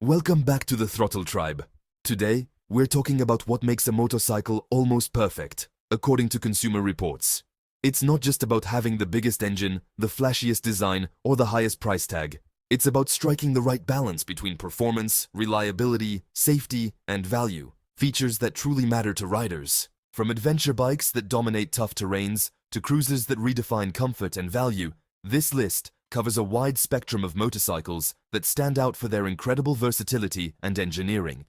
Welcome back to the Throttle Tribe. Today, we're talking about what makes a motorcycle almost perfect, according to Consumer Reports. It's not just about having the biggest engine, the flashiest design, or the highest price tag. It's about striking the right balance between performance, reliability, safety, and value, features that truly matter to riders. From adventure bikes that dominate tough terrains to cruisers that redefine comfort and value, this list covers a wide spectrum of motorcycles that stand out for their incredible versatility and engineering.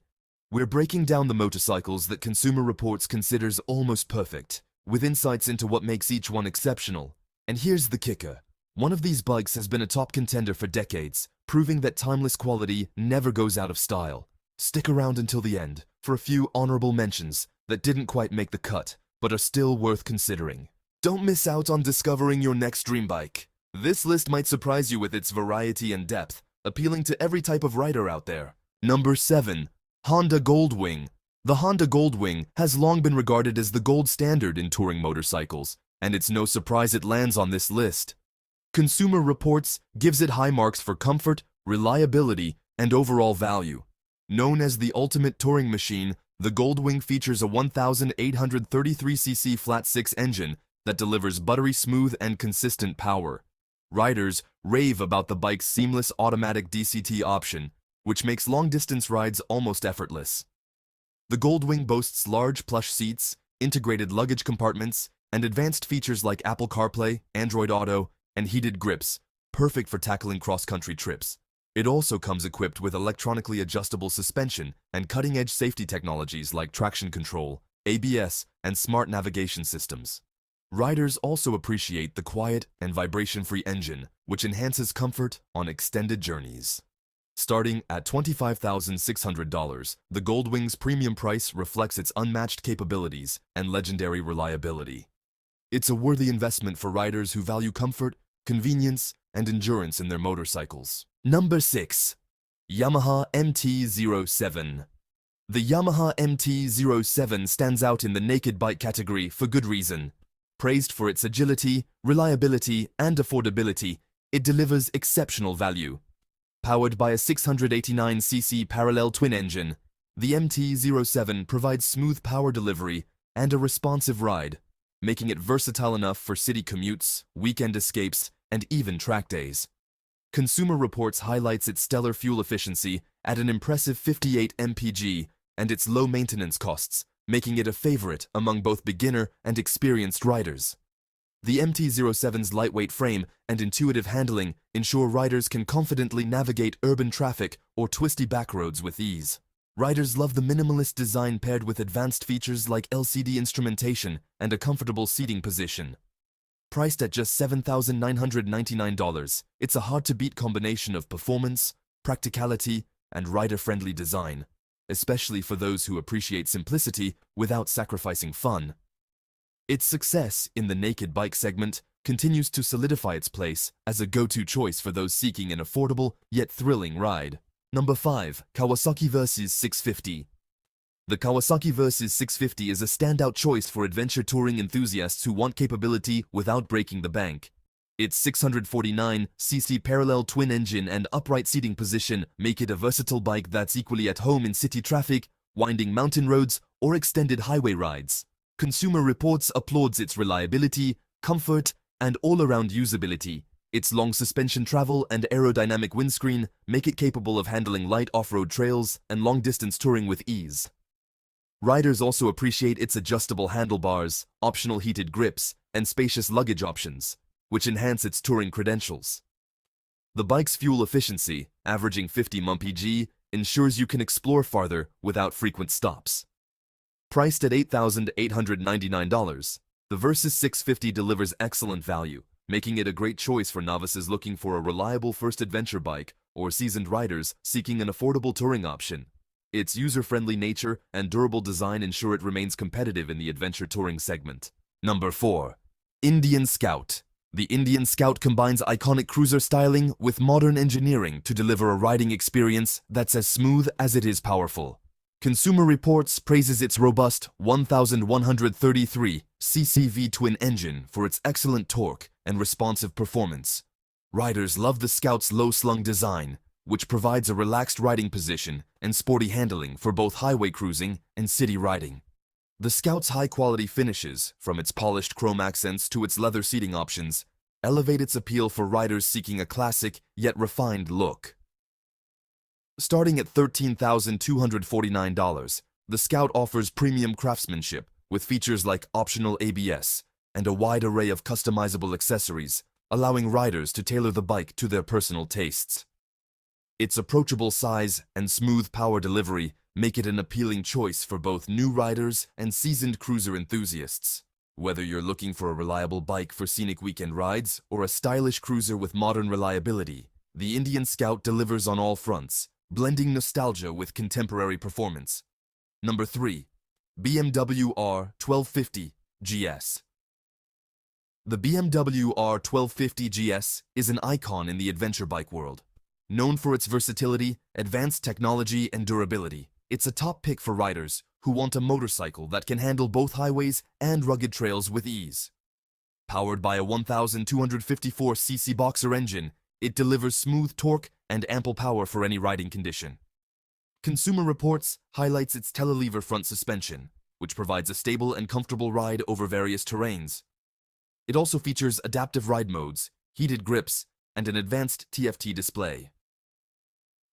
We're breaking down the motorcycles that Consumer Reports considers almost perfect, with insights into what makes each one exceptional. And here's the kicker. One of these bikes has been a top contender for decades, proving that timeless quality never goes out of style. Stick around until the end for a few honorable mentions that didn't quite make the cut, but are still worth considering. Don't miss out on discovering your next dream bike. This list might surprise you with its variety and depth, appealing to every type of rider out there. Number 7. Honda Goldwing. The Honda Goldwing has long been regarded as the gold standard in touring motorcycles, and it's no surprise it lands on this list. Consumer Reports gives it high marks for comfort, reliability, and overall value. Known as the ultimate touring machine, the Goldwing features a 1,833cc flat-six engine that delivers buttery smooth and consistent power. Riders rave about the bike's seamless automatic DCT option, which makes long-distance rides almost effortless. The Goldwing boasts large plush seats, integrated luggage compartments, and advanced features like Apple CarPlay, Android Auto, and heated grips, perfect for tackling cross-country trips. It also comes equipped with electronically adjustable suspension and cutting-edge safety technologies like traction control, ABS, and smart navigation systems. Riders also appreciate the quiet and vibration-free engine, which enhances comfort on extended journeys. Starting at $25,600, the Goldwing's premium price reflects its unmatched capabilities and legendary reliability. It's a worthy investment for riders who value comfort, convenience, and endurance in their motorcycles. Number 6. Yamaha MT-07. The Yamaha MT-07 stands out in the naked bike category for good reason. Praised for its agility, reliability, and affordability, it delivers exceptional value. Powered by a 689cc parallel twin engine, the MT-07 provides smooth power delivery and a responsive ride, making it versatile enough for city commutes, weekend escapes, and even track days. Consumer Reports highlights its stellar fuel efficiency at an impressive 58 mpg and its low maintenance costs, making it a favorite among both beginner and experienced riders. The MT-07's lightweight frame and intuitive handling ensure riders can confidently navigate urban traffic or twisty backroads with ease. Riders love the minimalist design paired with advanced features like LCD instrumentation and a comfortable seating position. Priced at just $7,999, it's a hard-to-beat combination of performance, practicality, and rider-friendly design, especially for those who appreciate simplicity without sacrificing fun. Its success in the naked bike segment continues to solidify its place as a go-to choice for those seeking an affordable yet thrilling ride. Number 5. Kawasaki Versys 650. The Kawasaki Versys 650 is a standout choice for adventure touring enthusiasts who want capability without breaking the bank. Its 649cc parallel twin engine and upright seating position make it a versatile bike that's equally at home in city traffic, winding mountain roads, or extended highway rides. Consumer Reports applauds its reliability, comfort, and all-around usability. Its long suspension travel and aerodynamic windscreen make it capable of handling light off-road trails and long-distance touring with ease. Riders also appreciate its adjustable handlebars, optional heated grips, and spacious luggage options, which enhance its touring credentials. The bike's fuel efficiency, averaging 50 mpg, ensures you can explore farther without frequent stops. Priced at $8,899, the Versys 650 delivers excellent value, making it a great choice for novices looking for a reliable first adventure bike or seasoned riders seeking an affordable touring option. Its user-friendly nature and durable design ensure it remains competitive in the adventure touring segment. Number 4. Indian Scout. The Indian Scout combines iconic cruiser styling with modern engineering to deliver a riding experience that's as smooth as it is powerful. Consumer Reports praises its robust 1,133cc V-twin engine for its excellent torque and responsive performance. Riders love the Scout's low-slung design, which provides a relaxed riding position and sporty handling for both highway cruising and city riding. The Scout's high-quality finishes, from its polished chrome accents to its leather seating options, elevate its appeal for riders seeking a classic yet refined look. Starting at $13,249, the Scout offers premium craftsmanship with features like optional ABS and a wide array of customizable accessories, allowing riders to tailor the bike to their personal tastes. Its approachable size and smooth power delivery make it an appealing choice for both new riders and seasoned cruiser enthusiasts. Whether you're looking for a reliable bike for scenic weekend rides or a stylish cruiser with modern reliability, the Indian Scout delivers on all fronts, blending nostalgia with contemporary performance. Number 3. BMW R 1250 GS. The BMW R 1250 GS is an icon in the adventure bike world. Known for its versatility, advanced technology, and durability, it's a top pick for riders who want a motorcycle that can handle both highways and rugged trails with ease. Powered by a 1,254cc boxer engine, it delivers smooth torque and ample power for any riding condition. Consumer Reports highlights its telelever front suspension, which provides a stable and comfortable ride over various terrains. It also features adaptive ride modes, heated grips, and an advanced TFT display.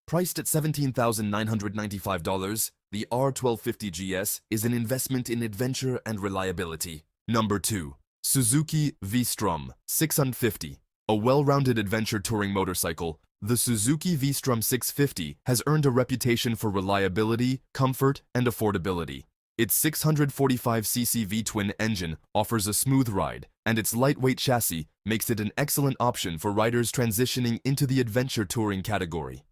Priced at $17,995, the R 1250 GS is an investment in adventure and reliability. Number 2. Suzuki V-Strom 650. A well-rounded adventure touring motorcycle, the Suzuki V-Strom 650 has earned a reputation for reliability, comfort, and affordability. Its 645cc V-twin engine offers a smooth ride, and its lightweight chassis makes it an excellent option for riders transitioning into the adventure touring category.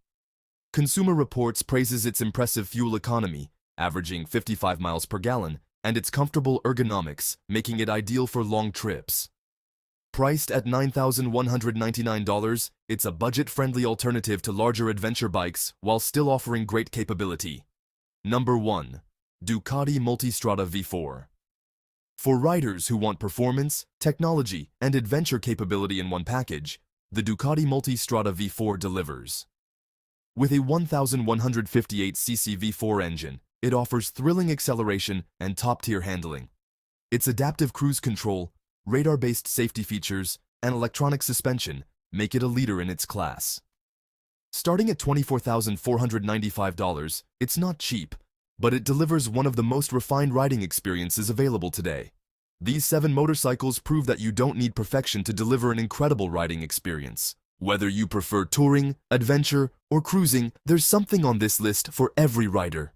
Consumer Reports praises its impressive fuel economy, averaging 55 miles per gallon, and its comfortable ergonomics, making it ideal for long trips. Priced at $9,199, it's a budget-friendly alternative to larger adventure bikes while still offering great capability. Number 1. Ducati Multistrada V4. For riders who want performance, technology, and adventure capability in one package, the Ducati Multistrada V4 delivers. With a 1,158cc V4 engine, it offers thrilling acceleration and top-tier handling. Its adaptive cruise control, radar-based safety features, and electronic suspension make it a leader in its class. Starting at $24,495, it's not cheap, but it delivers one of the most refined riding experiences available today. These 7 motorcycles prove that you don't need perfection to deliver an incredible riding experience. Whether you prefer touring, adventure, or cruising, there's something on this list for every rider.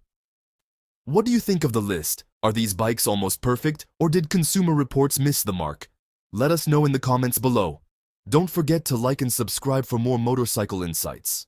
What do you think of the list? Are these bikes almost perfect, or did Consumer Reports miss the mark? Let us know in the comments below. Don't forget to like and subscribe for more motorcycle insights.